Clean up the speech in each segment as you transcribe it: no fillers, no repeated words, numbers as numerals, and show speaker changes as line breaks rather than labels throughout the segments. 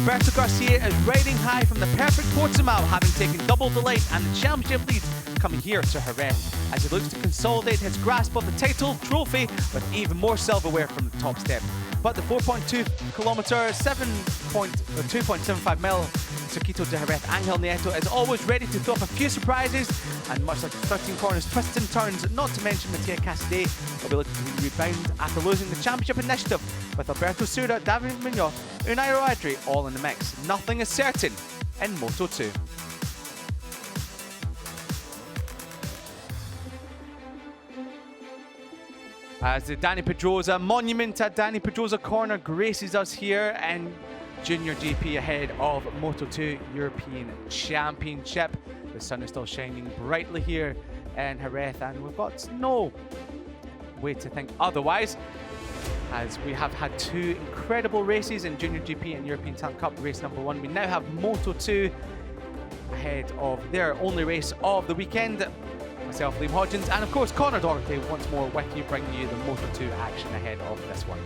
Roberto Garcia is riding high from the perfect Portimao, having taken double the lead and the championship lead coming here to Jerez as he looks to consolidate his grasp of the title trophy with even more silverware from the top step. But the 4.2 kilometer, 2.75 mile Circuito de Jerez Angel Nieto is always ready to throw up a few surprises, and much like the 13 corners, twists and turns, not to mention Mattia Cassidy will be looking to rebound after losing the championship initiative with Alberto Sura, David Munoz, Unai Rodri all in the mix. Nothing is certain in Moto2. As the Dani Pedrosa monument at Dani Pedrosa corner graces us here, and JuniorGP ahead of Moto2 European Championship. The sun is still shining brightly here in Jerez, and we've got no way to think otherwise, as we have had two incredible races in JuniorGP and European Talent Cup race number 1. We now have Moto2 ahead of their only race of the weekend. Myself, Liam Hodgins, and of course Connor Doherty once more with you, bringing you the Moto2 action ahead of this one.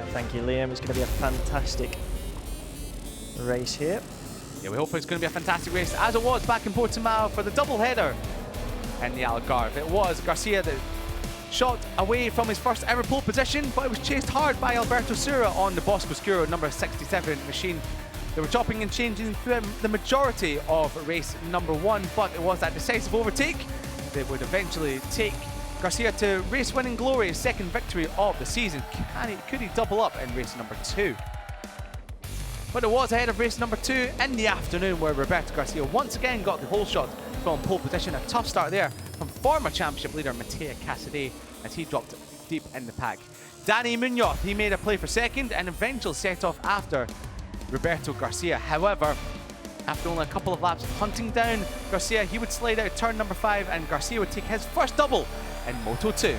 Thank you, Liam. It's going to be a fantastic race here.
Yeah, we hope it's going to be a fantastic race, as it was back in Portimao for the double header in the Algarve. It was Garcia that shot away from his first ever pole position, but it was chased hard by Alberto Sura on the Bosco Scuro number 67 machine. They were chopping and changing through the majority of race number 1, but it was that decisive overtake that would eventually take Garcia to race-winning glory, his second victory of the season. Could he double up in race number 2? But it was ahead of race number 2 in the afternoon, where Roberto Garcia once again got the whole shot from pole position. A tough start there from former championship leader Mattia Cassidy as he dropped deep in the pack. Dani Munoz, he made a play for second and eventually set off after Roberto Garcia. However, after only a couple of laps of hunting down Garcia, he would slide out turn number 5 and Garcia would take his first double in Moto2.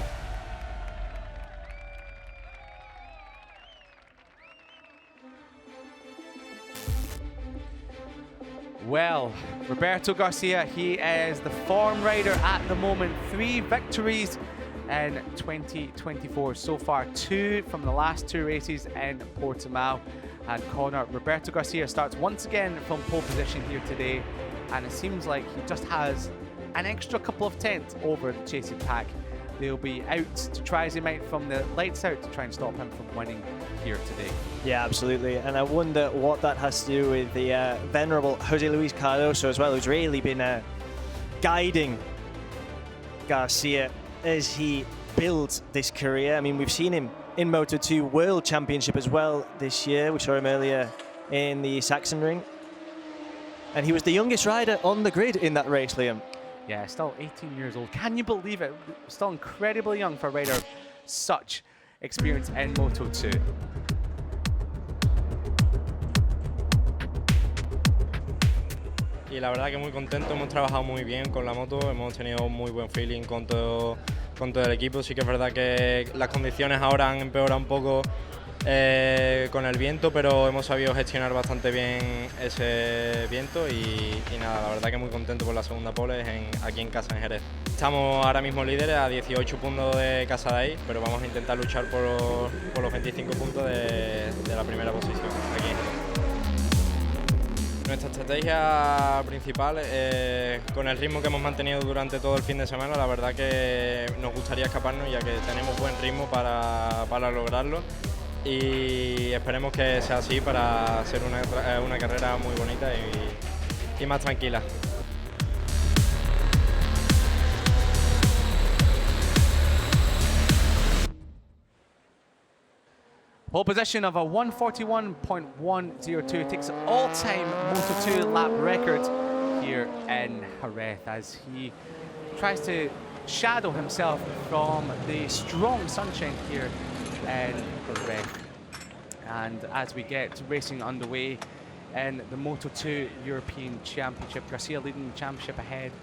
Well, Roberto Garcia, he is the form rider at the moment. 3 victories in 2024 so far, 2 from the last 2 races in Portimao. And Connor, Roberto Garcia starts once again from pole position here today, and it seems like he just has an extra couple of tenths over the chasing pack. They'll be out to try as they might from the lights out to try and stop him from winning here today.
Yeah, absolutely. And I wonder what that has to do with the venerable Jose Luis Cardoso as well, who's really been guiding Garcia as he builds this career. I mean, we've seen him in Moto2 World Championship as well this year. We saw him earlier in the Saxon Ring. And he was the youngest rider on the grid in that race, Liam.
Yeah, still 18 years old. Can you believe it? Still incredibly young for a rider of such experience in Moto2.
Y la verdad que muy contento, hemos trabajado muy bien con la moto, hemos tenido muy buen feeling con todo el equipo. Sí que es verdad que las condiciones ahora han empeorado un poco con el viento, pero hemos sabido gestionar bastante bien ese viento y nada, la verdad que muy contento por la segunda pole aquí en casa en Jerez. Estamos ahora mismo líderes a 18 puntos de casa de ahí, pero vamos a intentar luchar por los 25 puntos de la primera posición aquí en Jerez. Nuestra estrategia principal, con el ritmo que hemos mantenido durante todo el fin de semana, la verdad que nos gustaría escaparnos, ya que tenemos buen ritmo para lograrlo, y esperemos que sea así para ser una carrera muy bonita y más tranquila.
Pole position of a 141.102 takes all-time Moto2 lap record here in Jerez as he tries to shadow himself from the strong sunshine here in Jerez. And as we get racing underway in the Moto2 European Championship, Garcia leading the championship ahead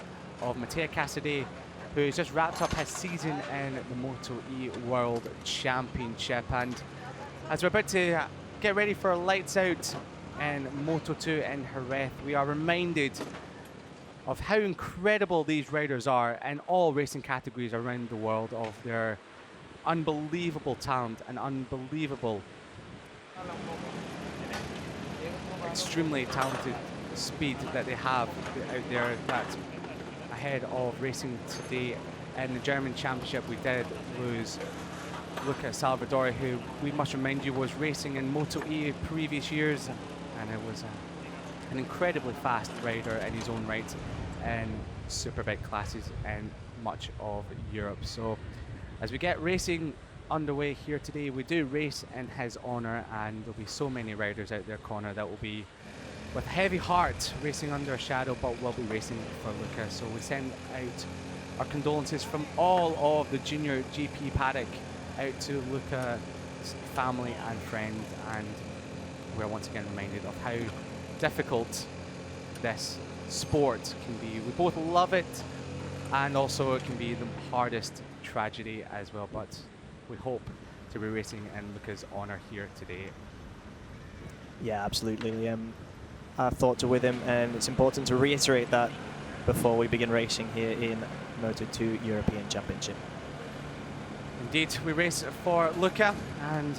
of Mattia Cassidy, who's just wrapped up his season in the Moto2 World Championship. And as we're about to get ready for lights out in Moto2 in Jerez, we are reminded of how incredible these riders are in all racing categories around the world, of their unbelievable talent and unbelievable extremely talented speed that they have out there, that's ahead of racing today. In the German Championship, we did lose Luca Salvadori, who we must remind you was racing in Moto2 previous years, and it was an incredibly fast rider in his own right in super big classes in much of Europe. So as we get racing underway here today, we do race in his honour, and there'll be so many riders out there, Connor, that will be with heavy heart racing under a shadow, but will be racing for Luca. So we send out our condolences from all of the JuniorGP paddock out to Luca's family and friends, and we're once again reminded of how difficult this sport can be. We both love it, and also it can be the hardest tragedy as well, but we hope to be racing in Luca's honour here today.
Yeah, absolutely. Our thoughts are with him, and it's important to reiterate that before we begin racing here in Moto2 European Championship.
Indeed, we race for Luca and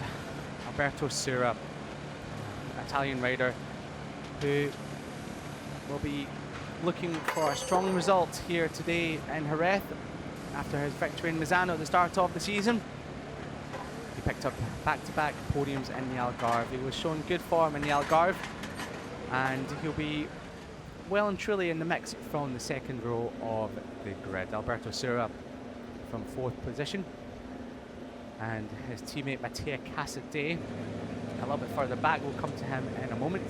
Alberto Sura, Italian rider who will be looking for a strong result here today in Jerez after his victory in Misano at the start of the season. He picked up back-to-back podiums in the Algarve. He was showing good form in the Algarve, and he'll be well and truly in the mix from the second row of the grid. Alberto Sura from 4th position, and his teammate Mattia Casadei a little bit further back. We'll come to him in a moment.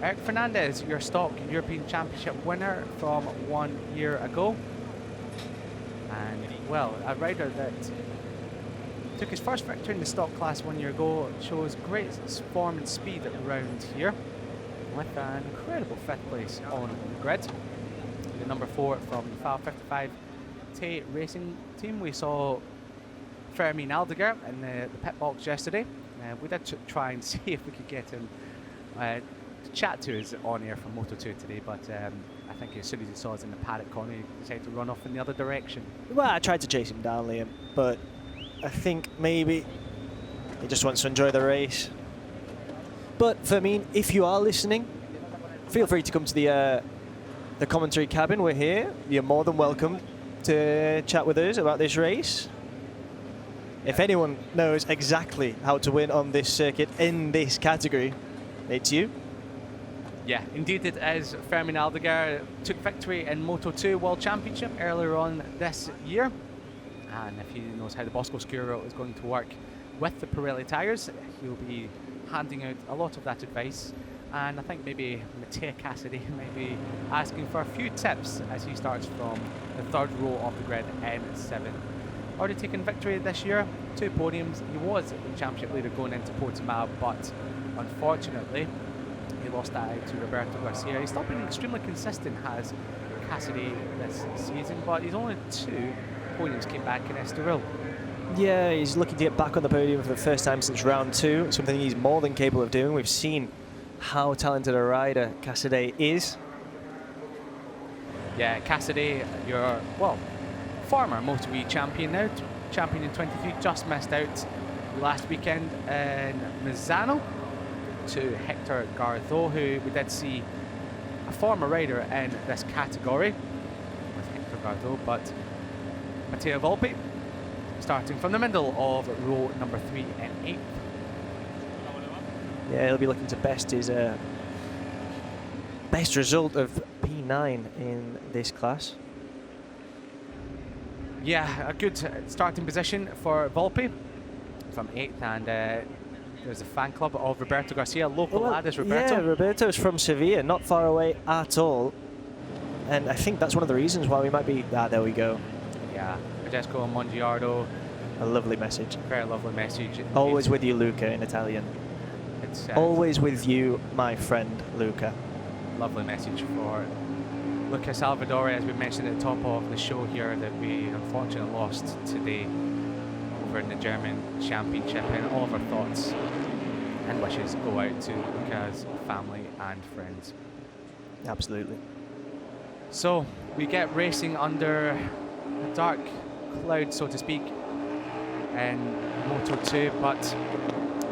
Eric Fernandez, your stock European Championship winner from 1 year ago, and well, a rider that took his first victory in the stock class 1 year ago, shows great form and speed around here with an incredible 5th place on the grid. The number 4 from the FIM 55 Tay Racing team. We saw Fermin Aldeguer in the pit box yesterday. We did try and see if we could get him to chat to us on air from Moto2 today, but I think as soon as he saw us in the paddock corner, he decided to run off in the other direction.
Well, I tried to chase him down, Liam, but I think maybe he just wants to enjoy the race. But Fermin, if you are listening, feel free to come to the commentary cabin. We're here. You're more than welcome to chat with us about this race. If anyone knows exactly how to win on this circuit in this category, it's you.
Yeah, indeed it is. Fermin Aldeguer took victory in Moto2 World Championship earlier on this year. And if he knows how the Bosco Scuro is going to work with the Pirelli tyres, he'll be handing out a lot of that advice. And I think maybe Mattia Casadei might be asking for a few tips as he starts from the 3rd row of the grid in 7th. Already taken victory this year, 2 podiums. He was the championship leader going into Portimao, but unfortunately he lost that out to Roberto Garcia. He's still been extremely consistent, has Casadei, this season, but he's only 2 podiums came back in Estoril.
Yeah, he's looking to get back on the podium for the first time since round 2, something he's more than capable of doing. We've seen how talented a rider Casadei is.
Yeah, Casadei, your, well, former Moto2 champion now, champion in 23, just missed out last weekend in Misano to Hector Garzo, who we did see a former rider in this category with Hector Garzo, but Matteo Volpi starting from the middle of row number 3 and 8th.
Yeah, he'll be looking to best his best result of P9 in this class.
Yeah, a good starting position for Volpi from 8th, and there's a fan club of Roberto Garcia, local lad is Roberto.
Yeah, Roberto's from Sevilla, not far away at all. And I think that's one of the reasons why we might be... Ah, there we go.
Yeah, Francesco Mongiardo.
A lovely message.
Very lovely message.
Always with you, Luca, in Italian.
It's
always with you, my friend, Luca.
Lovely message for Luca Salvadori, as we mentioned at the top of the show here, that we unfortunately lost today over in the German Championship, and all of our thoughts and wishes go out to Luca's family and friends.
Absolutely.
So we get racing under a dark cloud, so to speak, in Moto2, but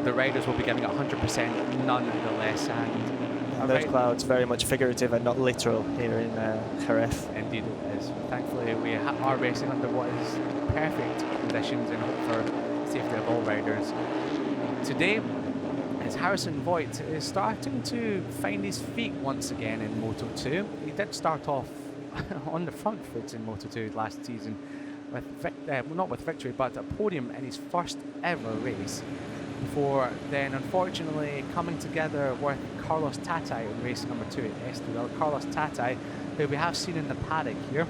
the riders will be giving it 100% nonetheless, and
And those clouds very much figurative and not literal here in Jerez.
Indeed it is. Thankfully, we are racing under what is perfect conditions and hope for the safety of all riders. Today, as Harrison Voigt is starting to find his feet once again in Moto2. He did start off on the front foot in Moto2 last season, with not with victory, but a podium in his first ever race, before then unfortunately coming together with Carlos Tatai in race number 2 at S2L. Carlos Tatai, who we have seen in the paddock here.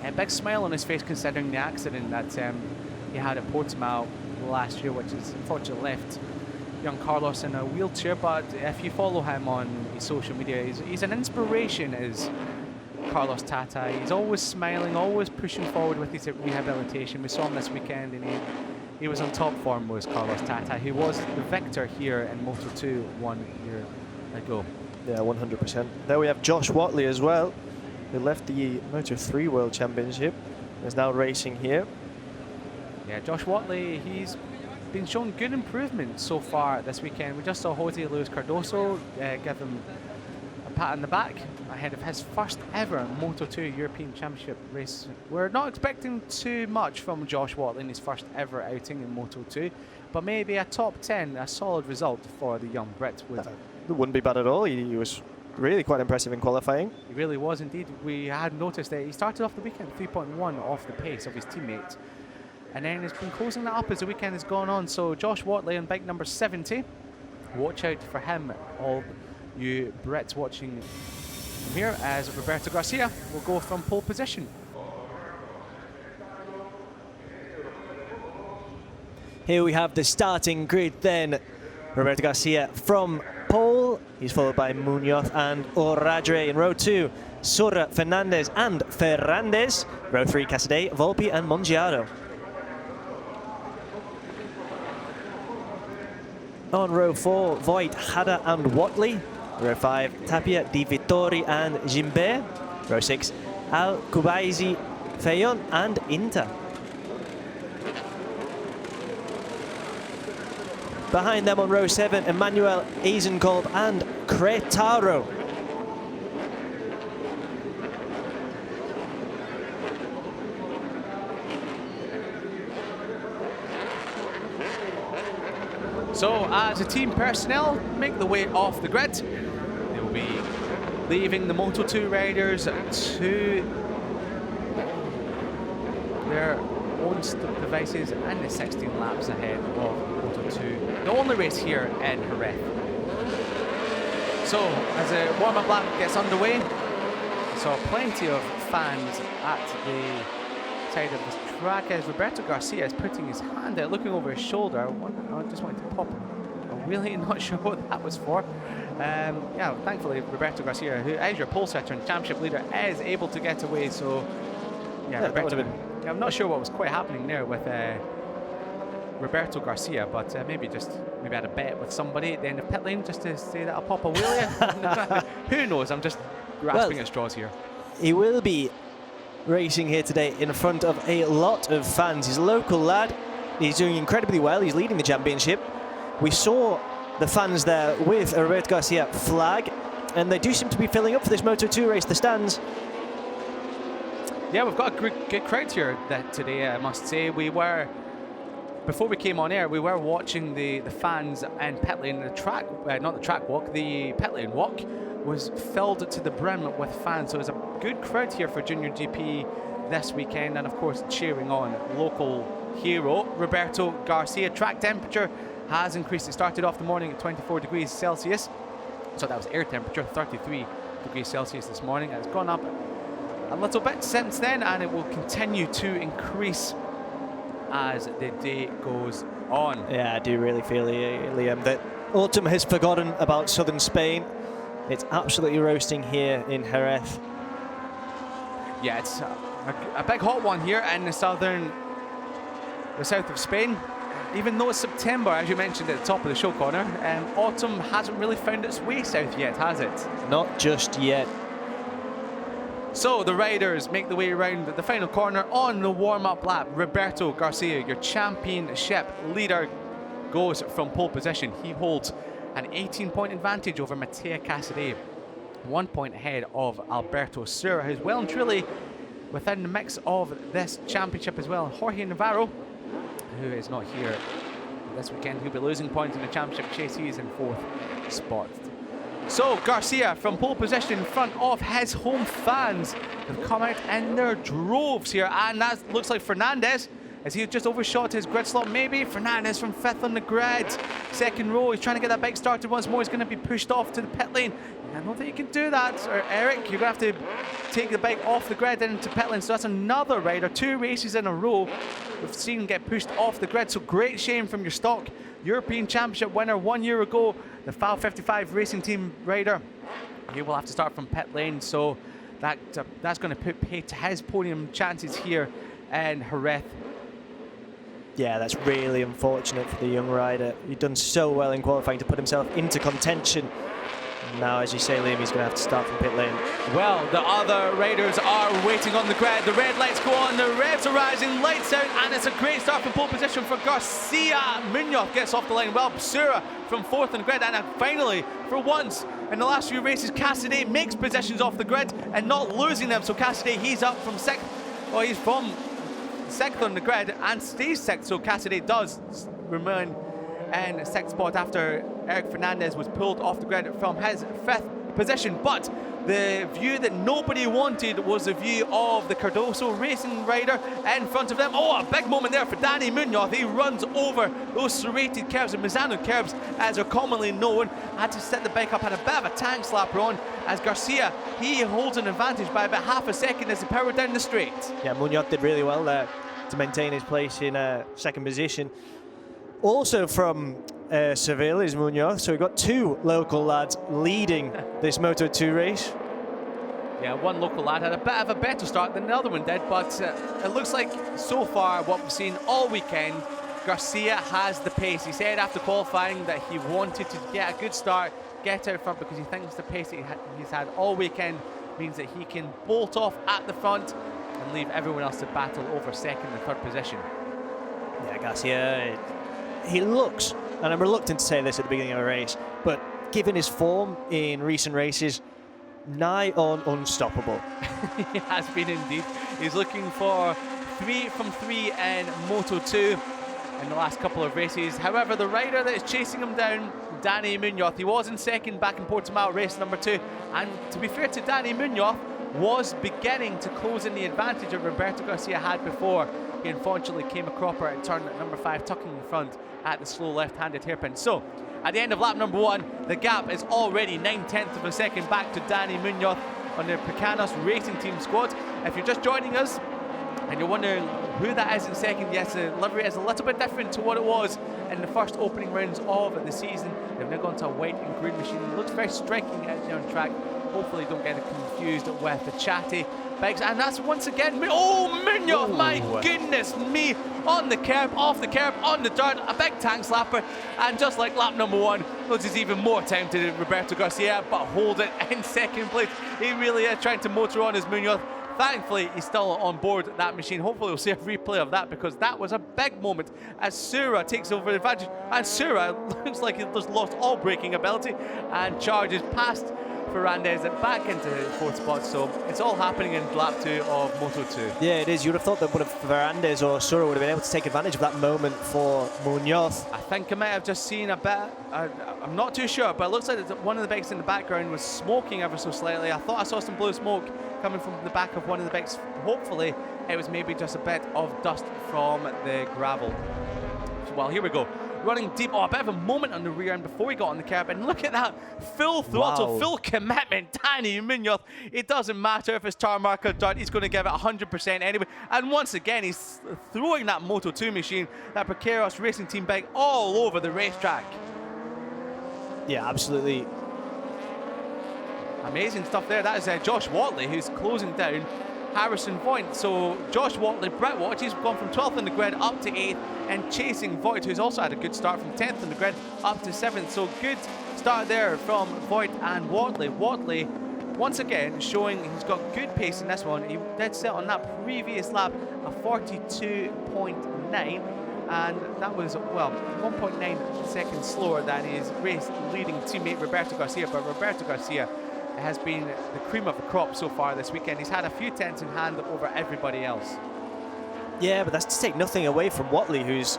A big smile on his face considering the accident that he had at Portimao last year, which has unfortunately left young Carlos in a wheelchair. But if you follow him on his social media, he's an inspiration, is Carlos Tatai. He's always smiling, always pushing forward with his rehabilitation. We saw him this weekend and he was on top form, was Carlos Tatai, who was the victor here in Moto2 1 year ago.
Yeah, 100%. There we have Josh Watley as well, who left the Moto3 World Championship, is now racing here.
Yeah, Josh Watley, he's been showing good improvement so far this weekend. We just saw Jose Luis Cardoso give him a pat on the back ahead of his first ever Moto2 European Championship race. We're not expecting too much from Josh Watley in his first ever outing in Moto2, but maybe a top 10, a solid result for the young Brit.
It wouldn't be bad at all. He was really quite impressive in qualifying.
He really was indeed. We had noticed that he started off the weekend 3.1 off the pace of his teammate, and then has been closing that up as the weekend has gone on. So Josh Watley on bike number 70. Watch out for him, all you Brits watching here, as Roberto Garcia will go from pole position.
Here we have the starting grid then. Roberto Garcia from pole. He's followed by Munoz and Oradre in row 2. Sora, Fernandez and Ferrandez. Row 3, Casadei, Volpi and Mongiaro. On row 4, Voigt, Hada and Watley. Row 5, Tapia, Di Vittori and Gimbert. Row 6, Al Kubaisi, Feyon and Inter. Behind them on row 7, Emmanuel Eisenkolb and Cretaro.
So as a team personnel make the way off the grid, they will be leaving the Moto2 riders to their own devices and the 16 laps ahead of Moto2. The only race here in Jerez. So as a warm-up lap gets underway, we saw plenty of fans at the side of the track as Roberto Garcia is putting his hand out, looking over his shoulder. I just wanted to pop a wheelie, not sure what that was for. Yeah, thankfully Roberto Garcia, who is your pole sitter and championship leader, is able to get away. So yeah, Roberto, yeah, I'm not sure what was quite happening there with Roberto Garcia, but maybe had a bet with somebody at the end of pit lane just to say that I'll pop a wheelie. Who knows? I'm just grasping at straws here.
He will be racing here today in front of a lot of fans. He's a local lad. He's doing incredibly well. He's leading the championship. We saw the fans there with a Roberto Garcia flag, and they do seem to be filling up for this Moto2 race, the stands.
Yeah, we've got a good crowd here today, I must say. Before we came on air, we were watching the fans and pit lane. The track, not the track walk, the pit lane walk was filled to the brim with fans. So it was a good crowd here for JuniorGP this weekend, and of course cheering on local hero Roberto Garcia. Track temperature has increased. It started off the morning at 24 degrees Celsius. So that was air temperature, 33 degrees Celsius this morning. It's gone up a little bit since then, and it will continue to increase as the day goes on.
Yeah, I do really feel, Liam, that autumn has forgotten about southern Spain. It's absolutely roasting here in Jerez.
Yeah, it's a big hot one here in the south of Spain. Even though it's September, as you mentioned at the top of the show, Connor, autumn hasn't really found its way south yet, has it?
Not just yet.
So the riders make the way around the final corner on the warm-up lap. Roberto Garcia, your championship leader, goes from pole position. He holds An 18-point advantage over Mattia Cassidy. 1 point ahead of Alberto Sura, who's well and truly within the mix of this championship as well. Jorge Navarro, who is not here this weekend, he'll be losing points in the championship chase. He's in 4th spot. So Garcia from pole position in front of his home fans have come out in their droves here, and that looks like Fernandez as he just overshot his grid slot. Maybe Fernandez from 5th on the grid, 2nd row. He's trying to get that bike started once more. He's going to be pushed off to the pit lane. I don't think you can do that, or Eric, you're going to have to take the bike off the grid into pit lane. So that's another rider, 2 races in a row we've seen get pushed off the grid. So great shame from your stock European Championship winner 1 year ago, the FAL 55 Racing Team rider. He will have to start from pit lane, so that's going to put pay to his podium chances here in Jerez.
Yeah, that's really unfortunate for the young rider. He'd done so well in qualifying to put himself into contention. Now, as you say, Liam, he's going to have to start from pit lane.
Well, the other riders are waiting on the grid. The red lights go on, the revs are rising, lights out, and it's a great start from pole position for Garcia. Munoz gets off the line well. Sura from 4th on the grid, and finally, for once in the last few races, Cassidy makes positions off the grid and not losing them. So Cassidy, he's up from 6th. Well, he's from 6th on the grid and stays 6th. So Cassidy does remain in 6th spot after Eric Fernandez was pulled off the grid from his 5th position. But the view that nobody wanted was the view of the Cardoso Racing rider in front of them. Oh, a big moment there for Danny Munoz. He runs over those serrated curves, the Misano curves as they're commonly known. Had to set the bike up, had a bit of a tank slapper on, as Garcia, he holds an advantage by about half a second as he powered down the straight.
Yeah, Munoz did really well there to maintain his place in 2nd position. Also from Seville is Munoz, so we've got 2 local lads leading this Moto2 race.
Yeah, one local lad had a bit of a better start than the other one did, but it looks like so far what we've seen all weekend, Garcia has the pace. He said after qualifying that he wanted to get a good start, get out front, because he thinks the pace he's had all weekend means that he can bolt off at the front and leave everyone else to battle over 2nd and 3rd position.
Yeah, Garcia, he looks, and I'm reluctant to say this at the beginning of a race, but given his form in recent races, nigh on unstoppable.
He has been indeed. He's looking for 3 from 3 in Moto2 in the last couple of races. However, the rider that is chasing him down, Danny Munoz, he was in 2nd back in Portimao, race number 2, and to be fair to Danny Munoz, was beginning to close in the advantage that Roberto Garcia had before. He unfortunately came a cropper at turn number 5, tucking in front at the slow left-handed hairpin. So, at the end of lap number 1, the gap is already 9/10 of a second back to Danny Munoz on the Picanos Racing Team squad. If you're just joining us and you're wondering who that is in 2nd, yes, the livery is a little bit different to what it was in the first opening rounds of the season. They've now gone to a white and green machine. It looks very striking out there on track. Hopefully don't get it confused with the chatty bikes. And that's once again, Munoz, my goodness me, on the curb, off the curb, on the dirt, a big tank slapper. And just like lap number 1, loses even more time to Roberto Garcia, but hold it in 2nd place. He really is trying to motor on his Munoz. Thankfully, he's still on board that machine. Hopefully we'll see a replay of that, because that was a big moment as Sura takes over the advantage. And Sura looks like he's just lost all braking ability and charges past Fernandez back into the 4th spot. So it's all happening in lap 2 of Moto2.
Yeah, it is. You would have thought that Fernandez or Sura would have been able to take advantage of that moment for Munoz.
I think I might have just seen a bit, I'm not too sure, but it looks like one of the bikes in the background was smoking ever so slightly. I thought I saw some blue smoke coming from the back of one of the bikes. Hopefully it was maybe just a bit of dust from the gravel. So, well, here we go. Running deep, a bit of a moment on the rear end before he got on the curb, and look at that, full throttle, full commitment, Danny Munoz. It doesn't matter if it's tarmac or dirt, he's going to give it 100% anyway. And once again, he's throwing that Moto2 machine, that Picanos Racing Team bike, all over the racetrack.
Yeah, absolutely.
Amazing stuff there. That is Josh Watley, who's closing down Harrison Voigt. So Josh Watley, Brett Watch, he's gone from 12th on the grid up to 8th, and chasing Voigt, who's also had a good start from 10th on the grid up to 7th. So good start there from Voigt and Watley. Watley, once again, showing he's got good pace in this one. He did set on that previous lap a 42.9. and that was, well, 1.9 seconds slower than his race-leading teammate Roberto Garcia, but Roberto Garcia has been the cream of the crop so far this weekend. He's had a few tenths in hand over everybody else.
Yeah, but that's to take nothing away from Watley, who's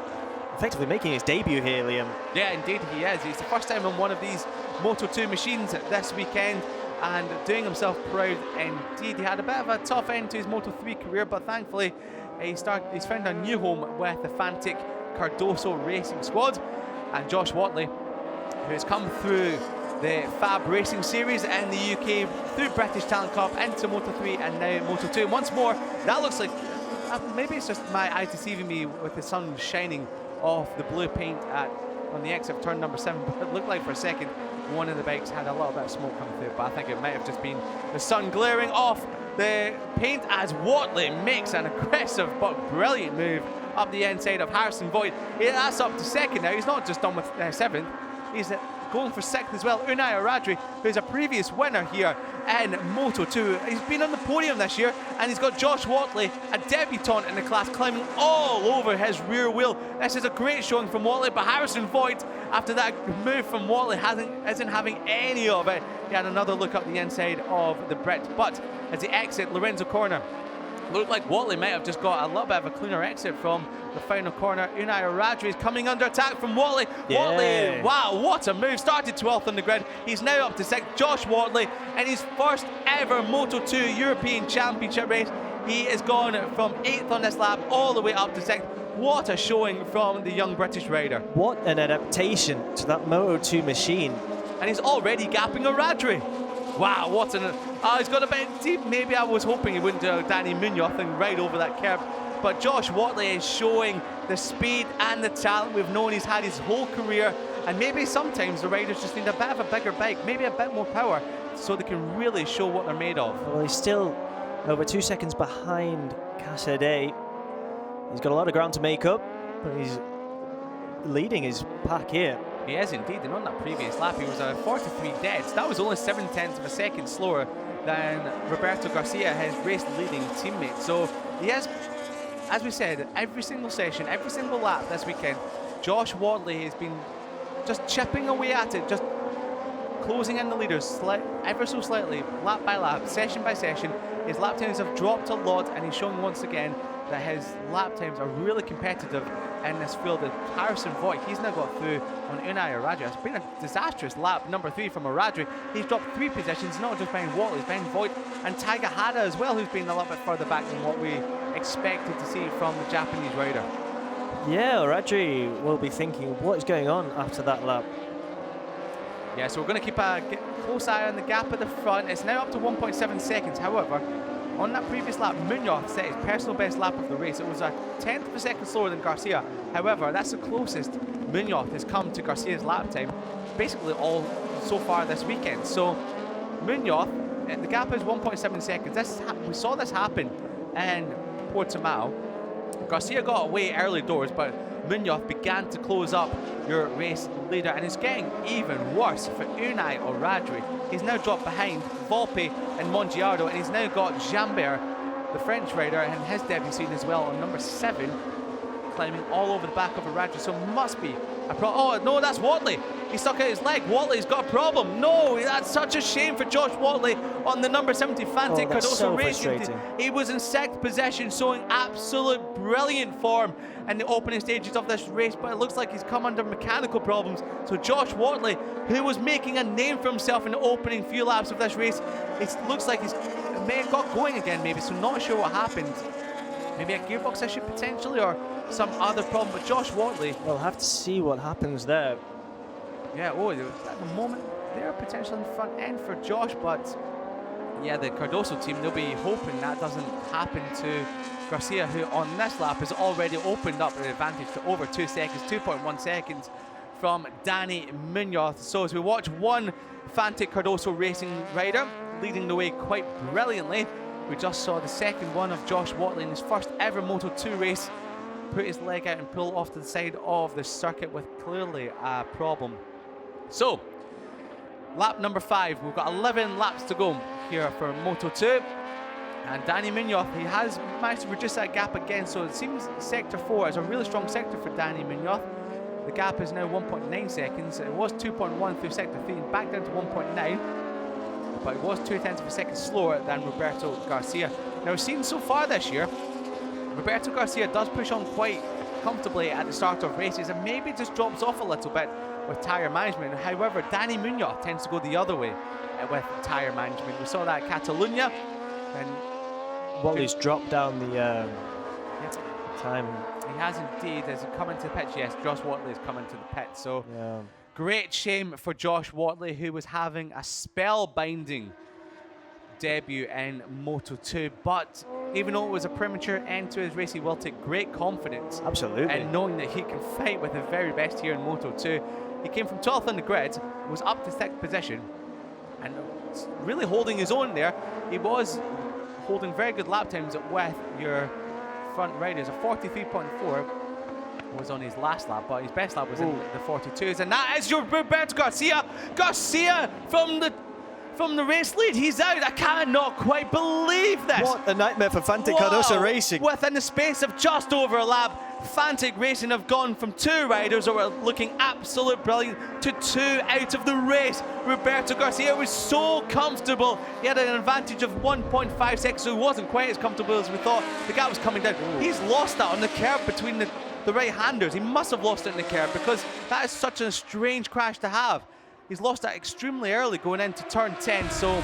effectively making his debut here, Liam.
Yeah, indeed he is. He's the first time on one of these Moto2 machines this weekend and doing himself proud indeed. He had a bit of a tough end to his Moto3 career, but thankfully he's found a new home with the Fantic Cardoso Racing Squad. And Josh Watley, who has come through the Fab Racing Series in the UK, through British Talent Cup, into Moto3 and now Moto2. And once more, that looks like, maybe it's just my eye deceiving me with the sun shining off the blue paint on the exit of turn number 7, but it looked like for a second one of the bikes had a little bit of smoke coming through, but I think it might have just been the sun glaring off the paint as Watley makes an aggressive but brilliant move up the inside of Harrison Voigt. That's up to second now. He's not just done with 7th, he's going for 6th as well. Unai Aradri, who's a previous winner here in Moto2. He's been on the podium this year, and he's got Josh Watley, a debutant in the class, climbing all over his rear wheel. This is a great showing from Watley, but Harrison Voigt, after that move from Watley, isn't having any of it. He had another look up the inside of the Brit, but as he exit Lorenzo corner, looked like Watley might have just got a little bit of a cleaner exit from the final corner. Unai Aradri is coming under attack from Watley.
Yeah.
Watley, wow, what a move. Started 12th on the grid. He's now up to 6th. Josh Watley in his first ever Moto2 European Championship race. He has gone from 8th on this lap all the way up to 6th. What a showing from the young British rider.
What an adaptation to that Moto2 machine.
And he's already gapping Aradri. Wow, what an... he's got a bit deep. Maybe I was hoping he wouldn't do Danny Munoz and ride over that curb. But Josh Watley is showing the speed and the talent we've known he's had his whole career. And maybe sometimes the riders just need a bit of a bigger bike, maybe a bit more power, so they can really show what they're made of.
Well, he's still over 2 seconds behind Casadei. He's got a lot of ground to make up, but he's leading his pack here.
He is indeed, and on that previous lap he was a 43 deads. That was only 7/10 of a second slower than Roberto Garcia, his race-leading teammate. So he has, as we said, every single session, every single lap this weekend, Josh Watley has been just chipping away at it, just closing in the leaders ever so slightly, lap by lap, session by session. His lap times have dropped a lot, and he's showing once again that his lap times are really competitive in this field. Harrison Voigt, he's now got through on Unai Aradri. It's been a disastrous lap, number 3 from Aradri. He's dropped 3 positions, not just behind Watley, he's behind Voigt and Taiga Hara as well, who's been a little bit further back than what we expected to see from the Japanese rider.
Yeah, Aradri will be thinking, what is going on after that lap?
Yeah, so we're going to keep a close eye on the gap at the front. It's now up to 1.7 seconds. However, on that previous lap, Munoz set his personal best lap of the race. It was a 10th of a second slower than Garcia. However, that's the closest Munoz has come to Garcia's lap time, basically all so far this weekend. So Munoz, the gap is 1.7 seconds. We saw this happen in Portimao. Garcia got away early doors, but Munoz began to close up your race leader, and it's getting even worse for Unai Aradri. He's now dropped behind Volpe and Mongiardo, and he's now got Jambert, the French rider, and his debut season as well on number 7, climbing all over the back of Aradri. So must be a problem. Oh no, that's Watley. He stuck out his leg. Watley's got a problem. No, that's such a shame for Josh Watley on the number 70 Fantic Cardoso Racing. He was in 6th position, showing absolute brilliant form in the opening stages of this race, but it looks like he's come under mechanical problems. So Josh Watley, who was making a name for himself in the opening few laps of this race, it looks like he's may have got going again maybe, so not sure what happened. Maybe a gearbox issue potentially, or some other problem, but Josh Watley...
We'll have to see what happens there.
Yeah, at the moment, they're potentially in the front end for Josh, but yeah, the Cardoso team, they'll be hoping that doesn't happen to Garcia, who on this lap has already opened up the advantage to over 2 seconds, 2.1 seconds from Danny Munoz. So as we watch one Fantic Cardoso Racing rider leading the way quite brilliantly, we just saw the second one of Josh Watley in his first ever Moto2 race put his leg out and pull off to the side of the circuit with clearly a problem. So, lap number 5, we've got 11 laps to go here for Moto2. And Danny Munoz, he has managed to reduce that gap again, so it seems sector 4 is a really strong sector for Danny Munoz. The gap is now 1.9 seconds. It was 2.1 through sector 3 and back down to 1.9. But it was 0.2 of a second slower than Roberto Garcia. Now, we've seen so far this year, Roberto Garcia does push on quite comfortably at the start of races and maybe just drops off a little bit with tyre management. However, Danny Munoz tends to go the other way with tyre management. We saw that at Catalunya. And
Watley's dropped down the time.
He has indeed. As he come into the pit, yes, Josh Watley is coming to the pit. So great shame for Josh Watley, who was having a spellbinding debut in Moto2. But even though it was a premature end to his race, he will take great confidence.
Absolutely.
And knowing that he can fight with the very best here in Moto2. He came from 12th on the grid, was up to 6th position, and really holding his own there. He was holding very good lap times with your front riders. A 43.4 was on his last lap, but his best lap was in the 42s, and that is your Roberto Garcia. Garcia from the race lead. He's out. I cannot quite believe this.
What a nightmare for Fantic Cardoso Racing.
Within the space of just over a lap, Fantic Racing have gone from 2 riders that were looking absolute brilliant to 2 out of the race. Roberto Garcia was so comfortable. He had an advantage of 1.5 seconds, so he wasn't quite as comfortable as we thought. The gap was coming down. He's lost that on the curb between the right-handers. He must have lost it in the curb because that is such a strange crash to have. He's lost that extremely early going into turn 10, so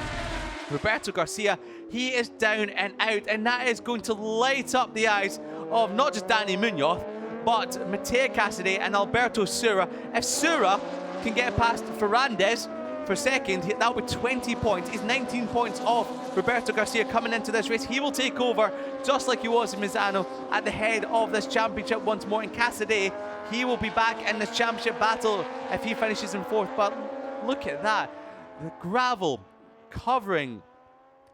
Roberto Garcia, he is down and out, and that is going to light up the eyes of not just Danny Munoz, but Mateo Cassidy and Alberto Sura. If Sura can get past Ferrandez for second, that would be 20 points. He's 19 points off Roberto Garcia coming into this race. He will take over, just like he was in Misano, at the head of this championship once more. And Cassidy, he will be back in this championship battle if he finishes in 4th. But look at that. The gravel covering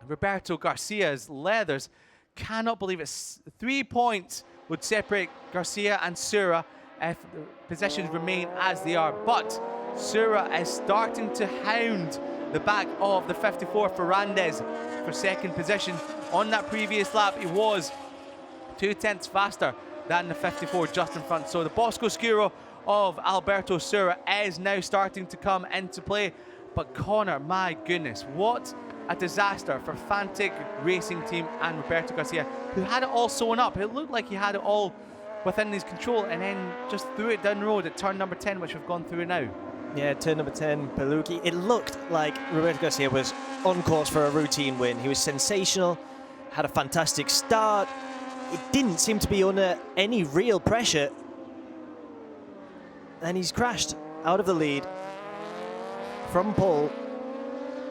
Roberto Garcia's leathers. Cannot believe it. 3 points would separate Garcia and Sura if the positions remain as they are. But Sura is starting to hound the back of the 54 Ferrandez for second position. On that previous lap, he was 0.2 faster than the 54 just in front. So the Bosco Scuro of Alberto Sura is now starting to come into play. But Connor, my goodness, what a disaster for Fantic Racing Team and Roberto Garcia, who had it all sewn up. It looked like he had it all within his control and then just threw it down the road at turn number 10, which we've gone through now.
Yeah, turn number 10, Peluki. It looked like Roberto Garcia was on course for a routine win. He was sensational, had a fantastic start. It didn't seem to be under any real pressure. And he's crashed out of the lead from pole.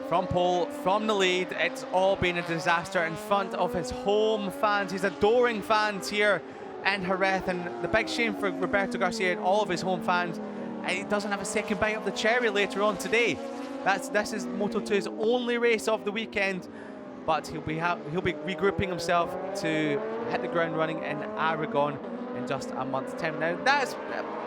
From the lead, it's all been a disaster in front of his home fans, his adoring fans here in Jerez. And the big shame for Roberto Garcia and all of his home fans, he doesn't have a second bite of the cherry later on today. This is Moto2's only race of the weekend, but he'll be regrouping himself to hit the ground running in Aragon in just a month's time. Now, that's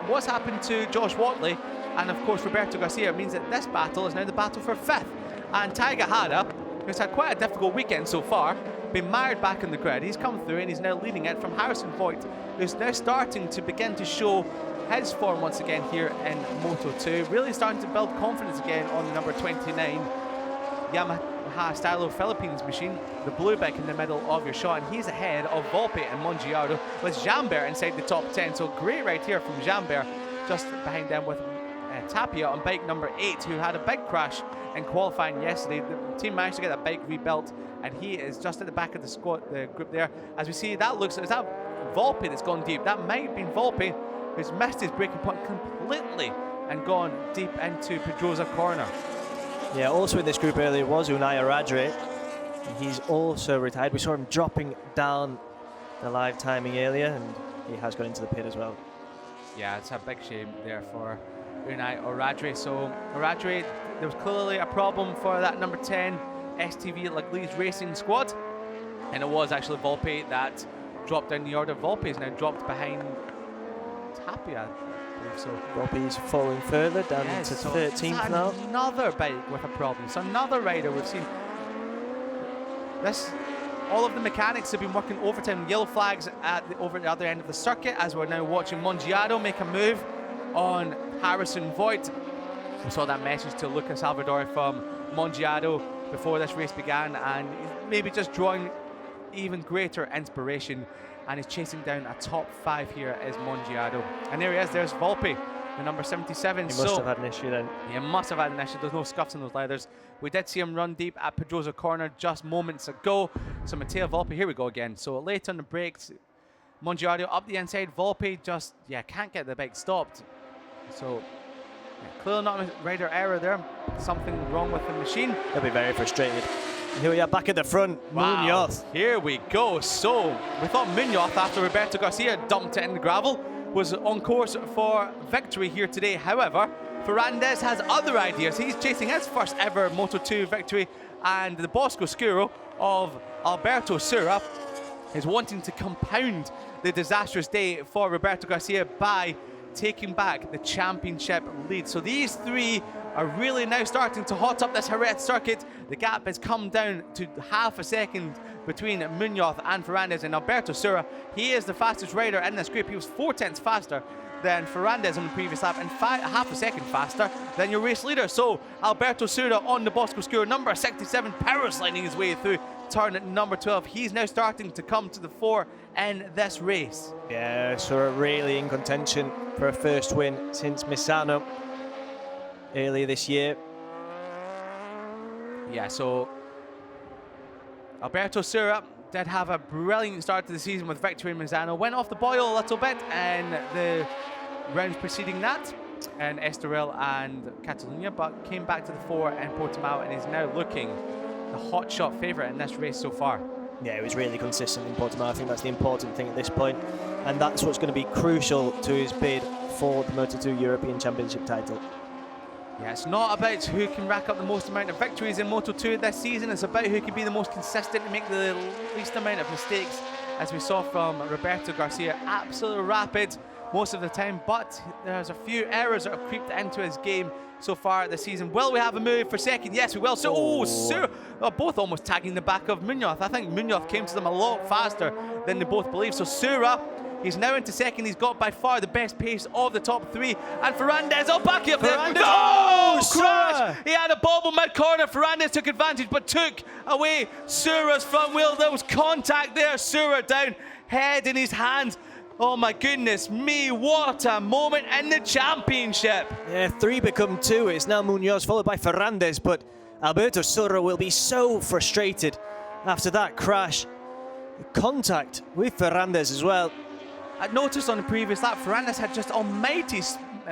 what's happened to Josh Watley and, of course, Roberto Garcia. It means that this battle is now the battle for 5th. And Taiga Hara, who's had quite a difficult weekend so far, been mired back in the grid. He's come through and he's now leading it from Harrison Voigt, who's now starting to begin to show his form once again here in Moto2. Really starting to build confidence again on the number 29 Yamaha Stylo Philippines machine, the blue bike in the middle of your shot. And he's ahead of Volpe and Mongiardo, with Jambert inside the top 10. So great right here from Jambert, just behind them with Tapia on bike number 8, who had a big crash in qualifying yesterday. The team managed to get that bike rebuilt, and he is just at the back of the group there. As we see, that looks, is that Volpe that's gone deep? That might have been Volpe, who's missed his braking point completely and gone deep into Pedrosa corner. Yeah, also in this group earlier was Unai Aradre. He's also retired. We saw him dropping down the live timing earlier, and he has got into the pit as well.
Yeah, it's a big shame there for Unai Aradre. So Aradre, there was clearly a problem for that number 10 STV Laglise Racing squad, and it was actually Volpe that dropped down the order. Volpe is now dropped behind Tapia, I believe so.
Volpe's falling further down to
so
13th now.
Another bike with a problem. So another rider we've seen. This all of the mechanics have been working overtime. Yellow flags over the other end of the circuit, as we're now watching Mongiado make a move on Harrison Voigt. We saw that message to Lucas Salvador from Mongiado before this race began, and maybe just drawing even greater inspiration, and he's chasing down a top 5 here is Mongiado. And there he is, there's Volpe, the number 77.
He must have had an issue then.
He must have had an issue. There's no scuffs in those leathers. We did see him run deep at Pedrosa corner just moments ago. So Matteo Volpe, here we go again. So late on the brakes, Mongiado up the inside. Volpe just, can't get the bike stopped. So clearly not a rider error there. Something wrong with the machine.
He'll be very frustrated. Here we are back at the front.
Wow.
Munoz.
Here we go. So we thought Munoz, after Roberto Garcia dumped it in the gravel, was on course for victory here today. However, Ferrandis has other ideas. He's chasing his first ever Moto2 victory, and the Bosco Scuro of Alberto Sura is wanting to compound the disastrous day for Roberto Garcia by taking back the championship lead. So these three are really now starting to hot up this Jerez circuit. The gap has come down to half a second between Munoz and Ferrandis, and Alberto Sura, he is the fastest rider in this group. He was 4/10 faster than Ferrandis on the previous lap, and half a second faster than your race leader. So Alberto Sura on the Bosco Scuro, number 67, power sliding his way through turn at number 12. He's now starting to come to the fore in this race.
Yeah, Sura really in contention for a first win since Misano earlier this year.
Yeah, so Alberto Sura did have a brilliant start to the season with victory in Misano. Went off the boil a little bit in the rounds preceding that in Estoril and Catalunya, but came back to the fore in Portimao and is now looking the hotshot favourite in this race so far.
Yeah, he was really consistent in Portimao. I think that's the important thing at this point, and that's what's going to be crucial to his bid for the Moto2 European Championship title.
Yeah, it's not about who can rack up the most amount of victories in Moto2 this season. It's about who can be the most consistent and make the least amount of mistakes, as we saw from Roberto Garcia. Absolutely rapid most of the time, but there's a few errors that have creeped into his game so far this season. Will we have a move for second? Yes, we will. So, Sura, both almost tagging the back of Munoz. I think Munoz came to them a lot faster than they both believed. So Sura, he's now into second. He's got by far the best pace of the top three. And Ferrandis, back up there. Oh, crash! He had a bobble mid-corner. Ferrandis took advantage, but took away Sura's front wheel. There was contact there. Sura down, head in his hands. Oh my goodness me, what a moment in the championship.
Yeah, 3 become 2. It's now Munoz followed by Ferrandis, but Alberto Sura will be so frustrated after that crash. Contact with Ferrandis as well.
I noticed on the previous lap, Ferrandis had just almighty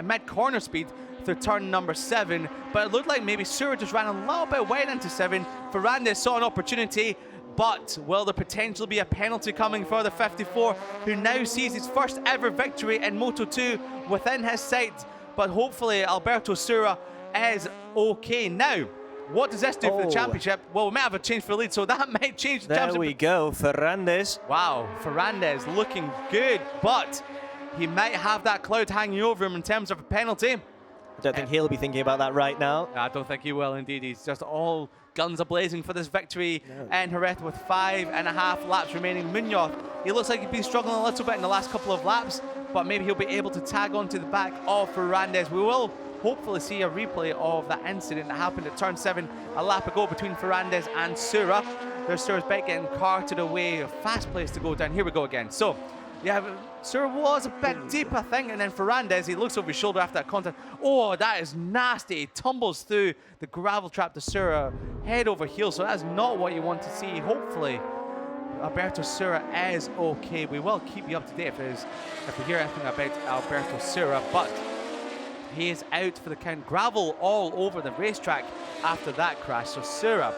mid-corner speed through turn number 7, but it looked like maybe Sura just ran a little bit wide into 7. Ferrandis saw an opportunity, but will there potentially be a penalty coming for the 54, who now sees his first ever victory in Moto2 within his sight? But hopefully Alberto Sura is okay. Now, what does this do for the championship? Well, we might have a change for the lead, so that might change the championship.
There we go, Ferrandis.
Wow, Ferrandis looking good, but he might have that cloud hanging over him in terms of a penalty.
I don't think he'll be thinking about that right now.
I don't think he will indeed. He's just all guns a-blazing for this victory in Jerez with 5.5 laps remaining. Munoz, he looks like he's been struggling a little bit in the last couple of laps, but maybe he'll be able to tag on to the back of Ferrandis. We will hopefully see a replay of that incident that happened at turn 7 a lap ago between Ferrandis and Sura. There's Sura's bike getting carted away, a fast place to go down. Here we go again. So, yeah, Sura was a bit deep, I think, and then Ferrandis, he looks over his shoulder after that contact. Oh, that is nasty. He tumbles through the gravel trap to Sura, head over heels, so that's not what you want to see. Hopefully, Alberto Sura is okay. We will keep you up to date if we hear anything about Alberto Sura, but he is out for the count. Gravel all over the racetrack after that crash. So Sura,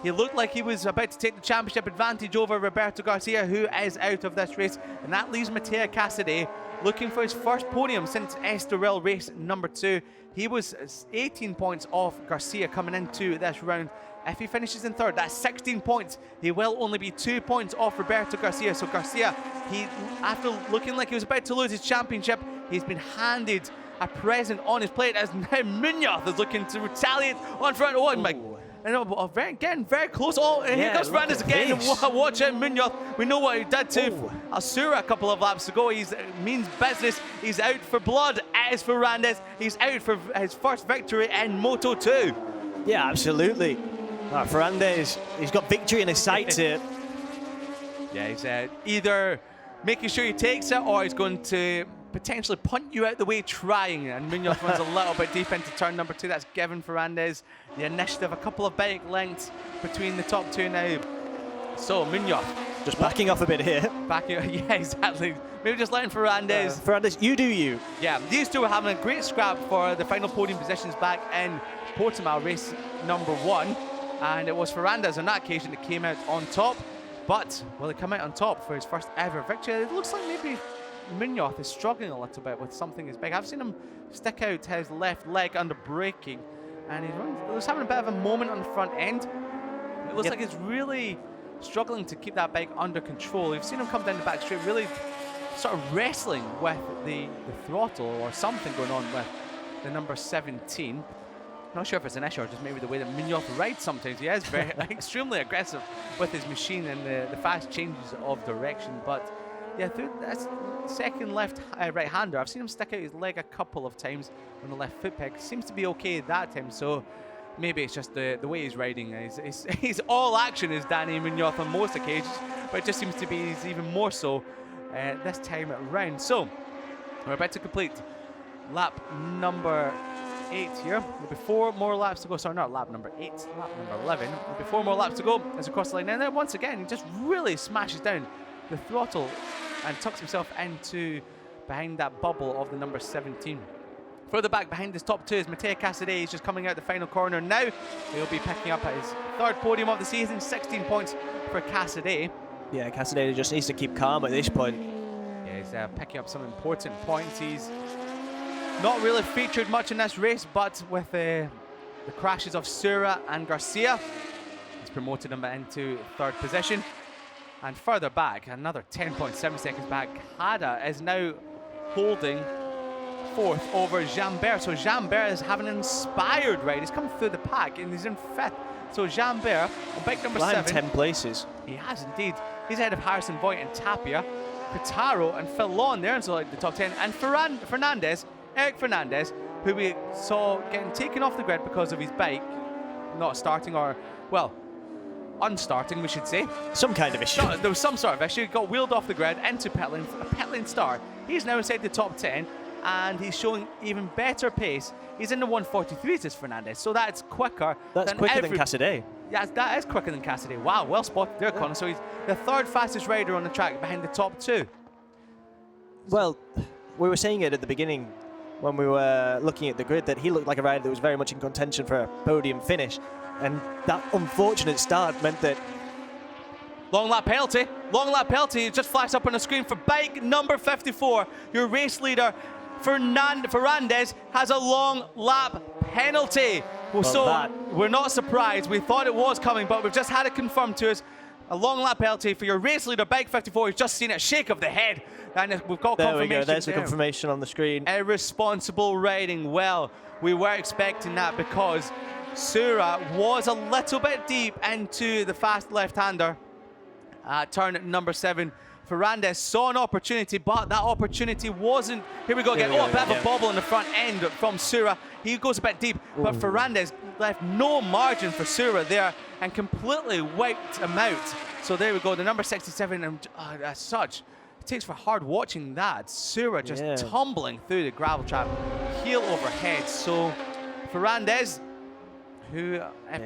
he looked like he was about to take the championship advantage over Roberto Garcia, who is out of this race. And that leaves Matteo Cassidy looking for his first podium since Estoril race number 2. He was 18 points off Garcia coming into this round. If he finishes in third, that's 16 points. He will only be 2 points off Roberto Garcia. So Garcia, after looking like he was about to lose his championship, he's been handed a present on his plate, as now Munoz is looking to retaliate on front. Oh my, Getting very close. Oh, and here comes Fernandez again. Watch out, Munoz. We know what he did to Asura a couple of laps ago. He means business. He's out for blood. As for Fernandez, he's out for his first victory in Moto2.
Yeah, absolutely. Fernandez, he's got victory in his sights here.
Yeah, he's either making sure he takes it or he's going to potentially punt you out the way trying. And Munoz runs a little bit deep into turn number 2. That's given Fernandez the initiative. A couple of bike lengths between the top 2 now. So Munoz
just backing off a bit here.
Yeah, exactly. Maybe just letting Fernandez.
Fernandez, you do you.
Yeah, these two were having a great scrap for the final podium positions back in Portimao race number 1. And it was Fernandez on that occasion that came out on top. But will he come out on top for his first ever victory? It looks like maybe Munoz is struggling a little bit with something as big. I've seen him stick out his left leg under braking, and he was having a bit of a moment on the front end. It looks like he's really struggling to keep that bike under control. We've seen him come down the back straight, really sort of wrestling with the throttle or something going on with the number 17. Not sure if it's an issue or just maybe the way that Munoz rides sometimes. He is very extremely aggressive with his machine and the fast changes of direction. But yeah, through that second right-hander, I've seen him stick out his leg a couple of times on the left foot peg. Seems to be okay that time, so maybe it's just the way he's riding. He's all action is Danny Munoz on most occasions, but it just seems to be he's even more so this time around. So we're about to complete lap number 8 here. There'll be 4 more laps to go. Sorry, not lap number 8, lap number 11. There'll be 4 more laps to go as across the line. And then once again, he just really smashes down the throttle and tucks himself into behind that bubble of the number 17. Further back behind his top 2 is Mattia Casadei. He's just coming out the final corner now. He'll be picking up his 3rd podium of the season, 16 points for Casadei.
Yeah, Casadei just needs to keep calm at this point.
Yeah, he's picking up some important points. He's not really featured much in this race, but with the crashes of Sura and Garcia, he's promoted him into 3rd position. And further back, another 10.7 seconds back, Hada is now holding 4th over Jambert. So Jambert is having an inspired ride. He's come through the pack and he's in 5th. So Jambert on bike number 7.
10 places.
He has indeed. He's ahead of Harrison Voigt and Tapia, Pitaro and Phil Lawn there into the top 10. And Eric Fernandez, who we saw getting taken off the grid because of his bike not starting, or, well, unstarting, we should say.
Some kind of issue.
No, there was some sort of issue. He got wheeled off the grid into pit lane, a pit lane start. He's now inside the top 10, and he's showing even better pace. He's in the 143s, this Fernandez, so that's quicker.
That's quicker than Casadei.
Yes, that is quicker than Casadei. Wow, well spotted there, Connor. So he's the 3rd fastest rider on the track behind the top 2.
Well, we were saying it at the beginning when we were looking at the grid that he looked like a rider that was very much in contention for a podium finish. And that unfortunate start meant that...
Long lap penalty. Long lap penalty. It just flashed up on the screen for bike number 54. Your race leader, Fernandez, has a long lap penalty. So we're not surprised. We thought it was coming, but we've just had it confirmed to us. A long lap penalty for your race leader, bike 54. We've just seen a shake of the head. And we've got
there
confirmation.
We go. There's the confirmation on the screen.
Irresponsible riding. Well, we were expecting that because Sura was a little bit deep into the fast left-hander at turn number 7. Fernandez saw an opportunity, but that opportunity wasn't. Here we go again. A bit of a bobble in the front end from Sura. He goes a bit deep, but Fernandez left no margin for Sura there and completely wiped him out. So there we go, the number 67, and as such, it takes for hard watching that. Sura just tumbling through the gravel trap, heel over head. So Fernandez, who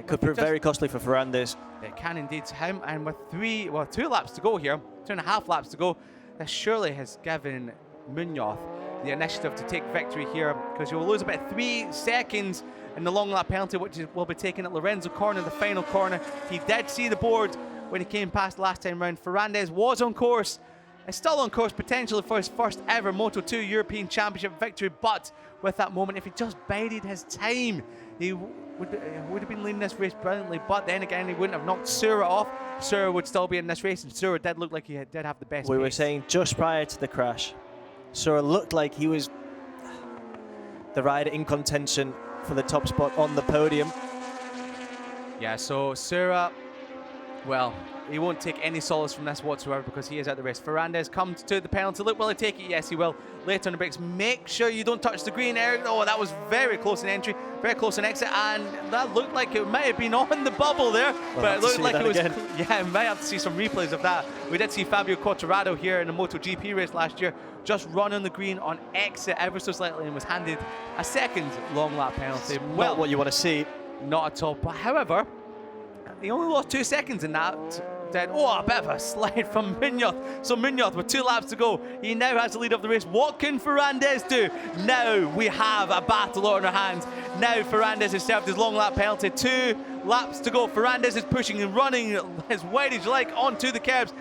could prove very costly for Fernandez.
It can indeed. Him, and with 2 laps to go here, 2.5 laps to go, this surely has given Munoz the initiative to take victory here, because you'll lose about 3 seconds in the long lap penalty, which will be taken at Lorenzo Corner, the final corner. He did see the board when he came past last time round. Fernandez was on course, is still on course potentially for his first ever Moto2 European Championship victory, but with that moment, if he just bided his time, he would have been leading this race brilliantly, but then again, he wouldn't have knocked Sura off. Sura would still be in this race, and Sura did look like he did have the best pace.
We were saying just prior to the crash, Sura looked like he was the rider in contention for the top spot on the podium.
Yeah, so Sura, well, he won't take any solace from this whatsoever because he is out the race. Ferrandez comes to the penalty. Look, will he take it? Yes, he will. Later on the brakes, make sure you don't touch the green area. Oh, that was very close in entry, very close in exit, and that looked like it might have been on the bubble there, but it looked like it was. Yeah, we might have to see some replays of that. We did see Fabio Quartararo here in the MotoGP race last year just run on the green on exit ever so slightly and was handed a second long lap penalty.
Well, not what you want to see.
Not at all. But however, he only lost 2 seconds in that. Then, oh, a bit of a slide from Munoz. So Munoz, with 2 laps to go, he now has the lead of the race. What can Ferrandez do? Now we have a battle on our hands. Now Ferrandez has served his long lap penalty. 2 laps to go. Ferrandez is pushing and running as wide as you like onto the curbs.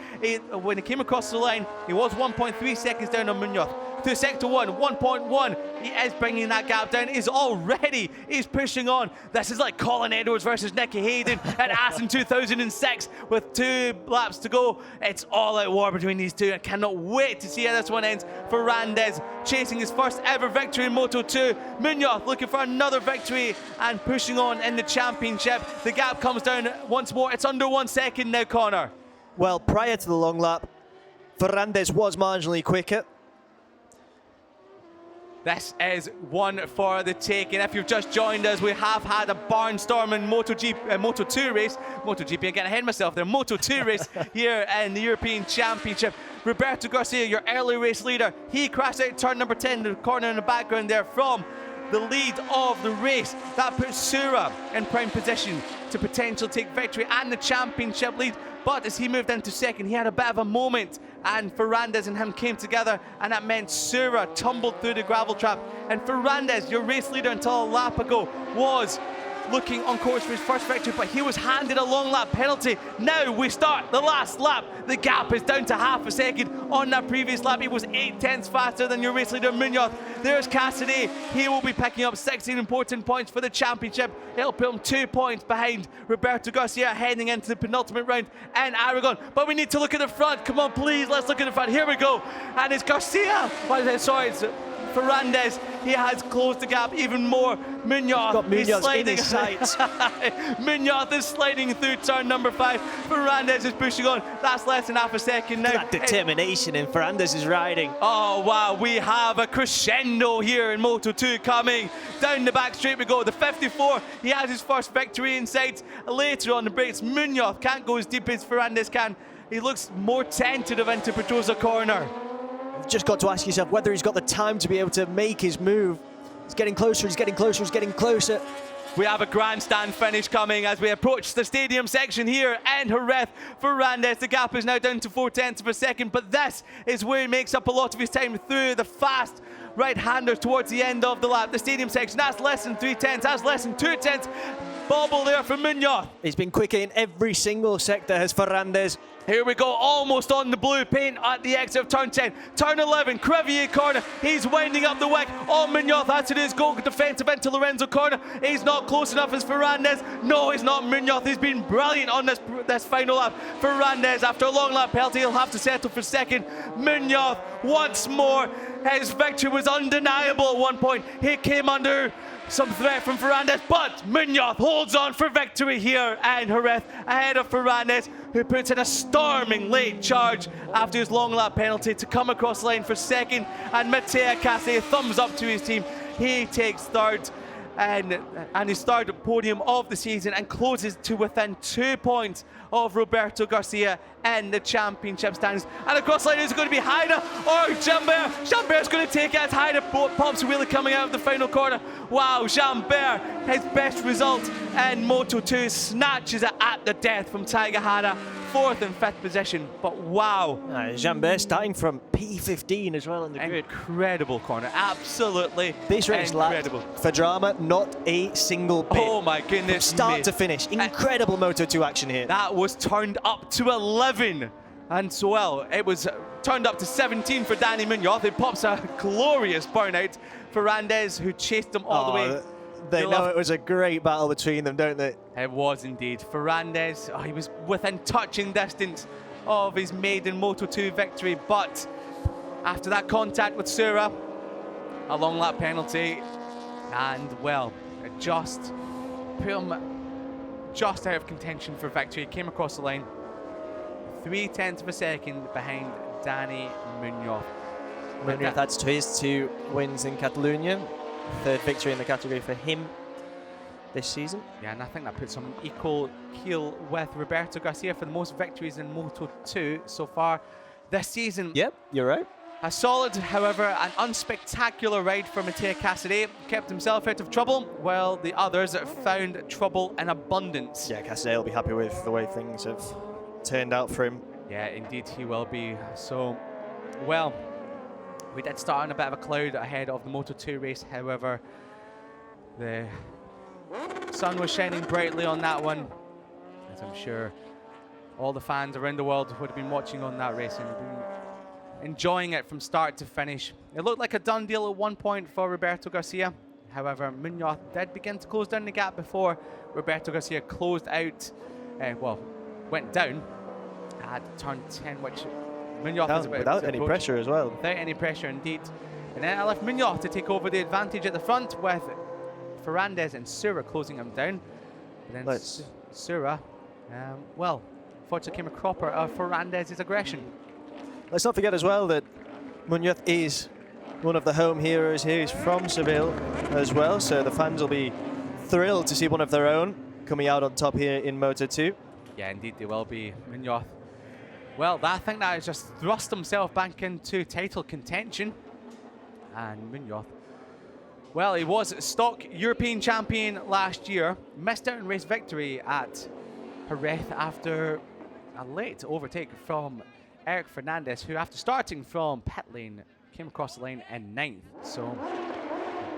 When he came across the line, he was 1.3 seconds down on Munoz. To sector 1, 1.1. He is bringing that gap down. He's pushing on. This is like Colin Edwards versus Nicky Hayden at Assen 2006 with 2 laps to go. It's all out war between these two. I cannot wait to see how this one ends. Ferrandez chasing his first ever victory in Moto2. Munoz looking for another victory and pushing on in the championship. The gap comes down once more. It's under 1 second now, Connor.
Well, prior to the long lap, Ferrandez was marginally quicker.
This is one for the taking. If you've just joined us, we have had a barnstorming Moto2 race. MotoGP, I'm getting ahead of myself there. Moto2 race here in the European Championship. Roberto Garcia, your early race leader, he crashed out turn number 10, the corner in the background there from the lead of the race. That puts Sura in prime position to potentially take victory and the championship lead. But as he moved into second, he had a bit of a moment, and Ferrandez and him came together, and that meant Sura tumbled through the gravel trap. And Ferrandez, your race leader until a lap ago, was looking on course for his first victory, but he was handed a long lap penalty. Now we start the last lap. The gap is down to half a second. On that previous lap, he was 8/10 faster than your race leader Munoz. There's Cassidy. He will be picking up 16 important points for the championship. He'll put him 2 points behind Roberto Garcia heading into the penultimate round in Aragon. But we need to look at the front. Come on, please, let's look at the front. Here we go. And it's Garcia. It's Ferrandez, he has closed the gap even more. Munoz,
got Munoz
he's sliding.
in his sights.
Munoz is sliding through turn number 5. Ferrandez is pushing on. That's less than half a second now.
That determination in Ferrandez's riding.
Oh wow, we have a crescendo here in Moto2 coming. Down the back straight we go. The 54, he has his first victory in sight. Later on the brakes, Munoz can't go as deep as Ferrandez can. He looks more tentative into Pedrosa corner.
You've just got to ask yourself whether he's got the time to be able to make his move. He's getting closer, he's getting closer, he's getting closer.
We have a grandstand finish coming as we approach the stadium section here in Jerez. Ferrandez, the gap is now down to 4/10 of a second, but this is where he makes up a lot of his time through the fast right-handers towards the end of the lap. The stadium section, that's less than 3/10, that's less than 2/10. Bobble there for Munoz.
He's been quicker in every single sector, has Ferrandez.
Here we go, almost on the blue paint at the exit of turn 10. Turn 11, Crevier corner. He's winding up the wick. On Munoz, that's it is. Go defensive into Lorenzo corner. He's not close enough as Ferrandez. No, he's not. Munoz, he's been brilliant on this final lap. Ferrandez, after a long lap penalty, he'll have to settle for second. Munoz, once more. His victory was undeniable at one point. He came under some threat from Ferrandez, but Munoz holds on for victory here in Jerez ahead of Ferrandez, who puts in a storming late charge after his long lap penalty to come across the line for second. And Mattia Cassidy, thumbs up to his team. He takes third and his third podium of the season and closes to within 2 points of Roberto Garcia in the championship standings. And across the line is going to be Haida or Jambert. Jambert's going to take it as Haida pops a wheelie coming out of the final corner. Wow, Jambert, his best result in Moto2, snatches it at the death from Taiga Hara. 4th and 5th position, but wow.
Jambert starting from P15 as well in the grid.
Incredible corner, absolutely
This race
incredible.
For drama, not a single bit.
Oh my goodness.
From start to finish, incredible Moto2 action here.
That was turned up to 11, and so well, it was turned up to 17 for Danny Munoz. He pops a glorious burnout. Ferrandez, who chased him all the way.
They know it was a great battle between them, don't they?
It was indeed. Ferrandez, he was within touching distance of his maiden Moto2 victory, but after that contact with Sura, a long lap penalty, and well, it just put him just out of contention for victory. Came across the line 0.3 of a second behind Dani Munoz.
Munoz adds to his 2 wins in Catalonia. 3rd victory in the category for him this season.
Yeah, and I think that puts him equal keel with Roberto Garcia for the most victories in Moto2 so far this season.
Yep, you're right.
A solid, however, an unspectacular ride for Mattia Casadei. Kept himself out of trouble, while the others found trouble in abundance.
Yeah, Casadei will be happy with the way things have turned out for him.
Yeah, indeed he will be. So, well, we did start on a bit of a cloud ahead of the Moto2 race. However, the sun was shining brightly on that one, as I'm sure all the fans around the world would have been watching on that race and been enjoying it from start to finish. It looked like a done deal at one point for Roberto Garcia. However, Munoz did begin to close down the gap before Roberto Garcia closed out, went down at turn 10, which Munoz was
without any pressure as well.
Without any pressure, indeed. And then I left Munoz to take over the advantage at the front, with Ferrandez and Sura closing him down. But then Sura, well, fortunately came a cropper of Ferrandez's aggression.
Let's not forget as well that Munoz is one of the home heroes here. He's from Seville as well, so the fans will be thrilled to see one of their own coming out on top here in Moto2.
Yeah, indeed they will be. Munoz, well, I think that has just thrust himself back into title contention. And Munoz, well, he was stock European champion last year, missed out on race victory at Jerez after a late overtake from Eric Fernandez, who after starting from pit lane came across the line in 9th. So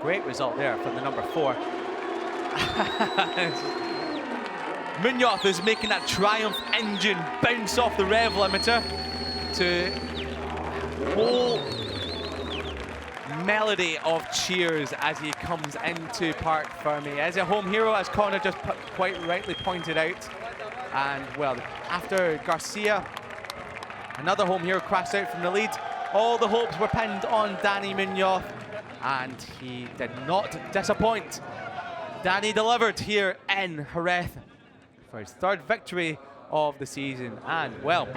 great result there for the number 4. Munoz is making that Triumph engine bounce off the rev limiter to whole melody of cheers as he comes into Parc Fermé. As a home hero, as Connor just quite rightly pointed out. And well, after Garcia, another home hero, crashed out from the lead, all the hopes were pinned on Dani Munoz, and he did not disappoint. Dani delivered here in Jerez for his 3rd victory of the season, and well,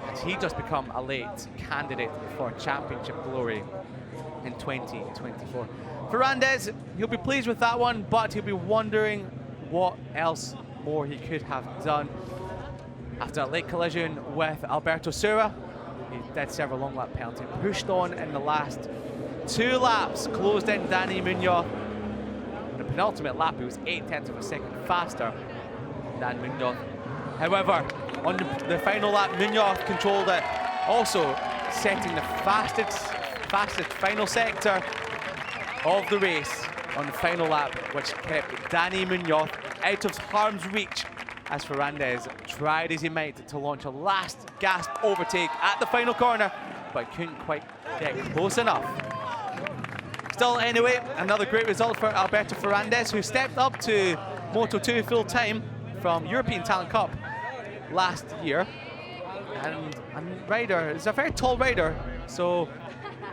has he just become a late candidate for championship glory in 2024. Ferrandez, he'll be pleased with that one, but he'll be wondering what else more he could have done. After a late collision with Alberto Sura, he did several long lap penalties, pushed on in the last 2 laps, closed in Dani Munoz. The penultimate lap, he was 0.8 of a second faster than Munoz. However, on the final lap, Munoz controlled it, also setting the fastest final sector of the race on the final lap, which kept Dani Munoz out of harm's reach as Ferrandez tried as he might to launch a last gasp overtake at the final corner, but couldn't quite get close enough. Still, anyway, another great result for Alberto Ferrandez, who stepped up to Moto2 full-time from European Talent Cup last year. And a rider, is a very tall rider, so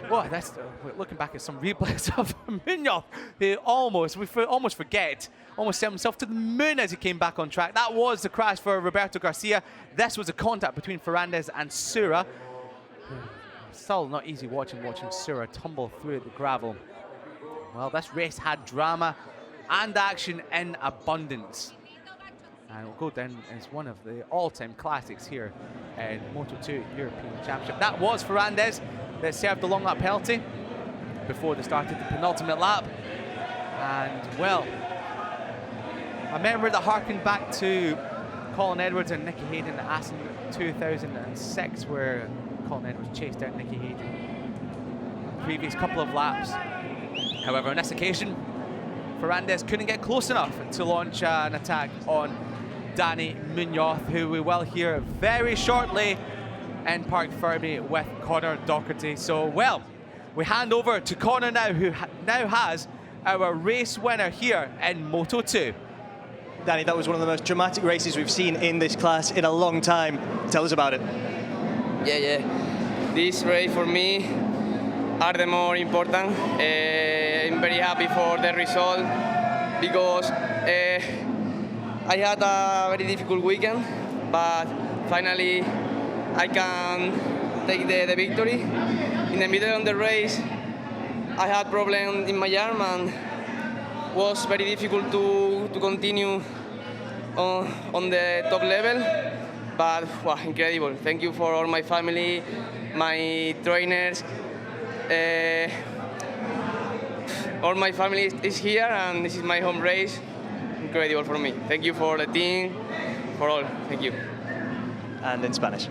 that's looking back at some replays of Munoz, who almost forget, almost sent himself to the moon as he came back on track. That was the crash for Roberto Garcia. This was a contact between Ferrandez and Sura. Still not easy watching Sura tumble through the gravel. Well, this race had drama and action in abundance, and will go down as one of the all-time classics here in Moto2 European Championship. That was Ferrandez that served the long lap penalty before they started the penultimate lap. And well, a memory that harkened back to Colin Edwards and Nicky Hayden at Assen 2006, where Colin Edwards chased out Nicky Hayden the previous couple of laps. However, on this occasion, Ferrandez couldn't get close enough to launch an attack on Dani Munoz, who we will hear very shortly in Parc Fermé with Connor Docherty. So, well, we hand over to Connor now, who now has our race winner here in Moto2.
Danny, that was one of the most dramatic races we've seen in this class in a long time. Tell us about it.
Yeah. This race for me are the more important. I'm very happy for the result because I had a very difficult weekend, but finally I can take the victory. In the middle of the race, I had problem in my arm and was very difficult to continue on the top level. But wow, incredible. Thank you for all my family, my trainers. All my family is here and this is my home race. Incredible for me. Thank you for the team, for all. Thank you.
And in Spanish.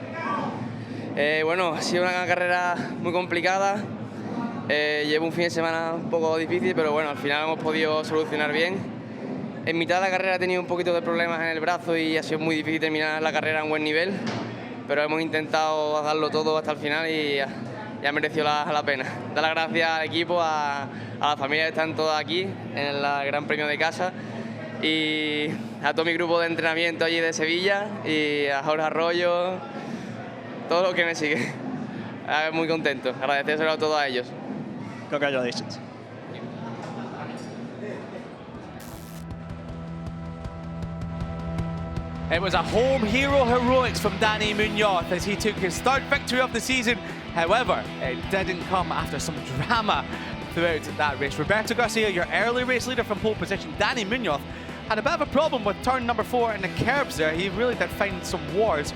Bueno, ha sido una carrera muy complicada. Llevo un fin de semana un poco difícil, pero bueno, al final hemos podido solucionar bien. En mitad de la carrera he tenido un poquito de problemas en el brazo y ha sido muy difícil terminar la carrera a un buen nivel, pero hemos intentado darlo todo hasta el final y ya mereció la pena. Dar las gracias al equipo, a la familia que están todas aquí en el Gran Premio de casa y a todo mi grupo de entrenamiento allí de Sevilla y a Jorge Arroyo, todo lo que me sigue. Muy contento, agradecérselo a todos ellos.
Congratulations.
It was a home hero heroics from Dani Munoz as he took his third victory of the season. However, it didn't come after some drama throughout that race. Roberto Garcia, your early race leader from pole position, Dani Munoz, had a bit of a problem with turn number 4 and the curbs there. He really did find some wars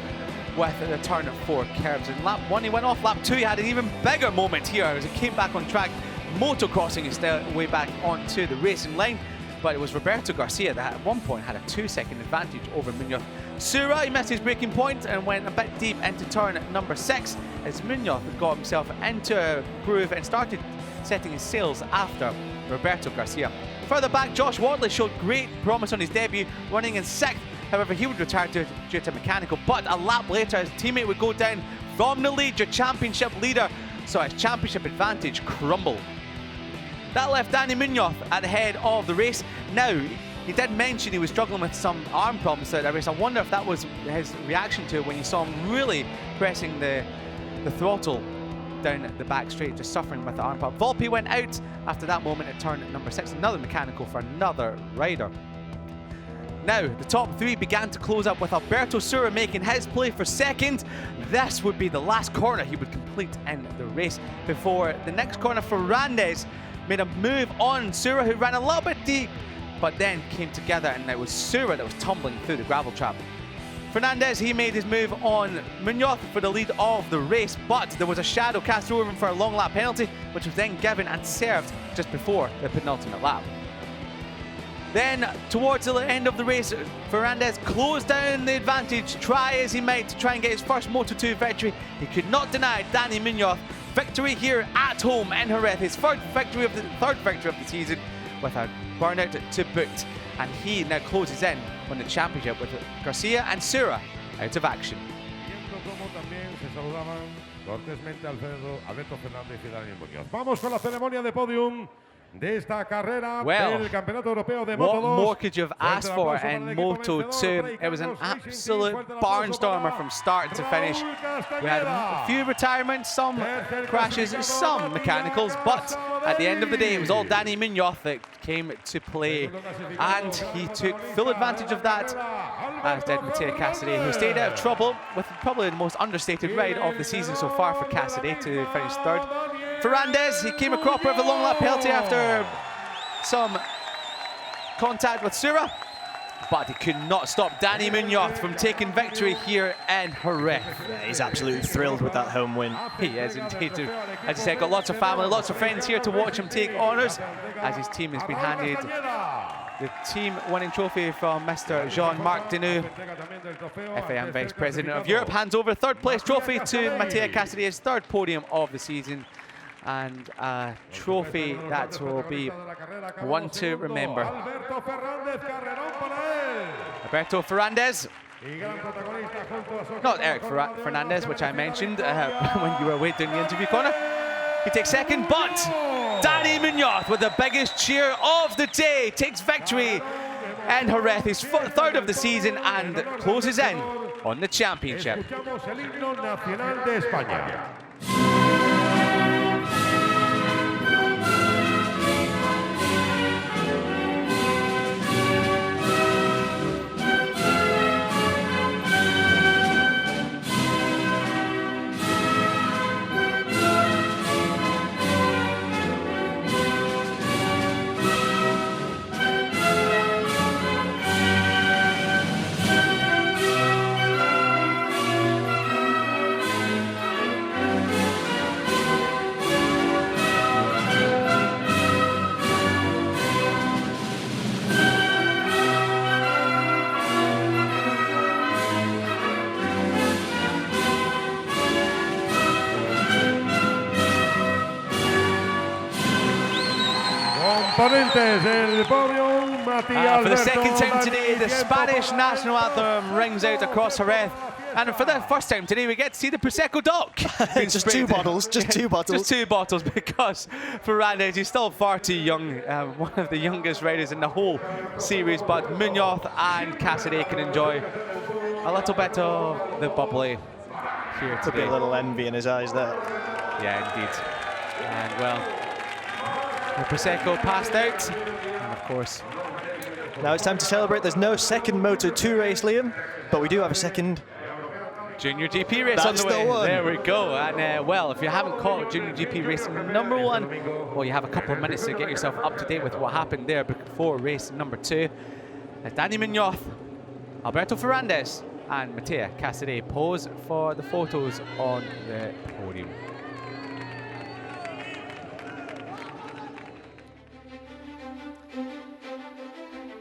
with the turn 4 curbs. In lap 1 he went off, lap 2 he had an even bigger moment here as he came back on track, motocrossing his way back onto the racing line. But it was Roberto Garcia that at one point had a 2-second advantage over Munoz. Sura, he missed his braking point and went a bit deep into turn number 6 as Munoz got himself into a groove and started setting his sails after Roberto Garcia. Further back, Josh Wadley showed great promise on his debut, running in 6th. However, he would retire due to mechanical, but a lap later his teammate would go down from the lead. Your championship leader saw his championship advantage crumble. That left Dani Munoz at the head of the race. Now, he did mention he was struggling with some arm problems throughout that race. I wonder if that was his reaction to it when you saw him really pressing the throttle down the back straight, just suffering with the arm problem. Volpe went out after that moment at turn number 6. Another mechanical for another rider. Now, the top 3 began to close up with Alberto Sura making his play for second. This would be the last corner he would complete in the race before the next corner. Ferrandez made a move on Sura, who ran a little bit deep, but then came together, and it was Sura that was tumbling through the gravel trap. Fernandez, he made his move on Munoz for the lead of the race, but there was a shadow cast over him for a long lap penalty, which was then given and served just before the penultimate lap. Then, towards the end of the race, Fernandez closed down the advantage, try as he might to try and get his first Moto2 victory. He could not deny Dani Munoz victory here at home in Jerez, his third victory of the season, with a burnout to boot. And he now closes in on the championship with Garcia and Sura out of action.
Vamos con la ceremonia de podium de esta carrera
del
Campeonato Europeo de Moto2.
What more could you have asked for in Moto2? It was an absolute barnstormer from start to finish. We had a few retirements, some crashes, some mechanicals, but at the end of the day, it was all Dani Munoz that came to play, and he took full advantage of that, as did Mattia Cassidy, who stayed out of trouble with probably the most understated ride of the season so far for Cassidy to finish 3rd. Ferrandez, he came a cropper of a long lap penalty after some contact with Sura, but he could not stop Dani Munoz from taking victory here in Jerez.
Yeah, he's absolutely thrilled with that home win.
He is indeed. As I said, got lots of family, lots of friends here to watch him take honours, as his team has been handed the team winning trophy from Mr. Jean-Marc Deneau. FIM Vice President of Europe hands over 3rd place trophy to Mattia Cassidy, his 3rd podium of the season, and a trophy that will be one to remember. Alberto Ferrandez, not Eric Fernandez, which I mentioned when you were away doing the interview corner. He takes 2nd, but Dani Munoz with the biggest cheer of the day takes victory in Jerez, his 3rd of the season, and closes in on the championship.
componentes del Podium, Matías
For the second time
Alberto,
today, the
Dani,
Spanish national anthem rings out across Jerez. And for the first time today, we get to see the Prosecco Doc.
Just two bottles, just two bottles.
Just two bottles, because Ferrandez, he's still far too young. One of the youngest riders in the whole series, but Munoz and Cassidy can enjoy a little bit of the bubbly here
Could be
today.
a little envy in his eyes there.
Yeah, indeed. And well, the Prosecco passed out. And of course,
Now it's time to celebrate. There's no second Moto2 race, Liam, but we do have a second.
JuniorGP race
That's
on the way.
the one.
There we go. And well, if you haven't caught JuniorGP race number 1, well, you have a couple of minutes to get yourself up to date with what happened there before race number 2. As Dani Munoz, Alberto Ferrandez, and Mattia Cassidy pose for the photos on the podium.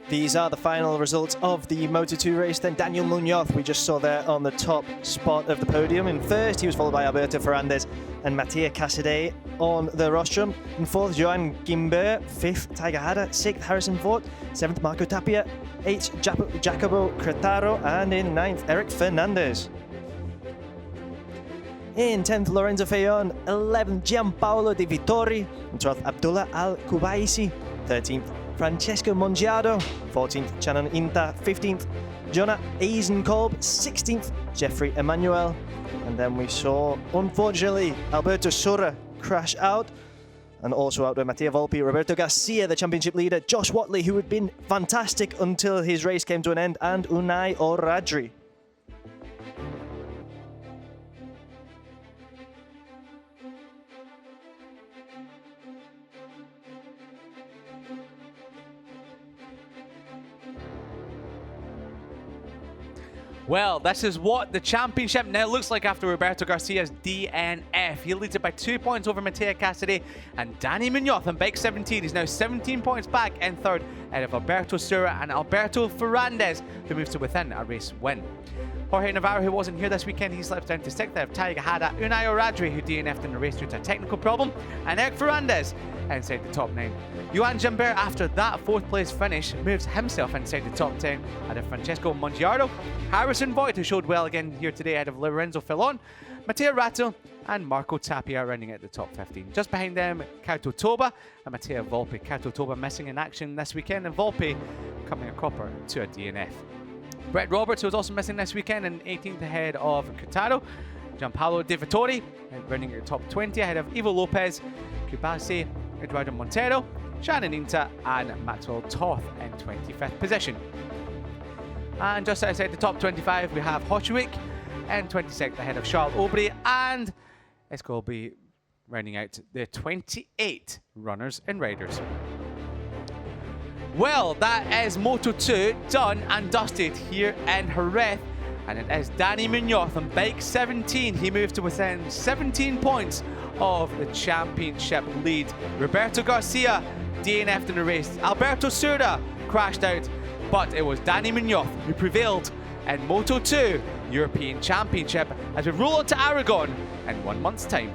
These are the final results of the Moto2 race. Then Daniel Munoz, we just saw there on the top spot of the podium. In first, he was followed by Alberto Ferrandez and Mattia Cassidy on the rostrum. In fourth, Joan Gimbert. Fifth, Tiger Hada. Sixth, Harrison Ford. Seventh, Marco Tapia. Eighth, Jacopo Cretaro. And in ninth, Eric Fernandez. In 10th, Lorenzo Feon. 11th, Gianpaolo Di Vittori. And 12th, Abdullah Al-Kubaisi. 13th, Francesco Mongiardo. 14th, Channon Inta. 15th, Jonah Eisenkolb. 16th, Jeffrey Emmanuel. And then we saw, unfortunately, Alberto Sura crash out. And also out with Mattia Volpi, Roberto Garcia, the championship leader, Josh Watley, who had been fantastic until his race came to an end, and Unai Oradri.
Well, this is what the championship now looks like after Roberto Garcia's DNF. He leads it by 2 points over Mattia Cassidy, and Dani Munoz on bike 17 is now 17 points back in third out of Alberto Sura and Alberto Ferrandez, who moves to within a race win. Jorge Navarro, who wasn't here this weekend, he slips down to sixth out of Tiger Hada, Unai Oradri, who DNF'd in the race due to a technical problem, and Eric Fernandez inside the top 9. Joan Gimbert, after that fourth place finish, moves himself inside the top 10 out of Francesco Mongiardo, Harrison Voigt, who showed well again here today out of Lorenzo Felon, Matteo Ratto, and Marco Tapia rounding out the top 15. Just behind them, Kauto Toba and Matteo Volpi. Kauto Toba missing in action this weekend, and Volpi coming a cropper to a DNF. Brett Roberts, who was also missing this weekend, in 18th ahead of Cutaro. Gianpaolo Di Vittori running at the top 20 ahead of Ivo Lopez, Kubasi, Eduardo Montero, Shannon Inta, and Maxwell Toth in 25th position. And just outside the top 25, we have Hochwick in 26th ahead of Charles Aubry, and it's going to be rounding out the 28 runners and riders. Well, that is Moto2 done and dusted here in Jerez, and it is Dani Munoz on bike 17. He moved to within 17 points of the championship lead. Roberto Garcia DNF'd in the race. Alberto Sura crashed out, but it was Dani Munoz who prevailed in Moto2 European Championship as we roll on to Aragon in 1 month's time.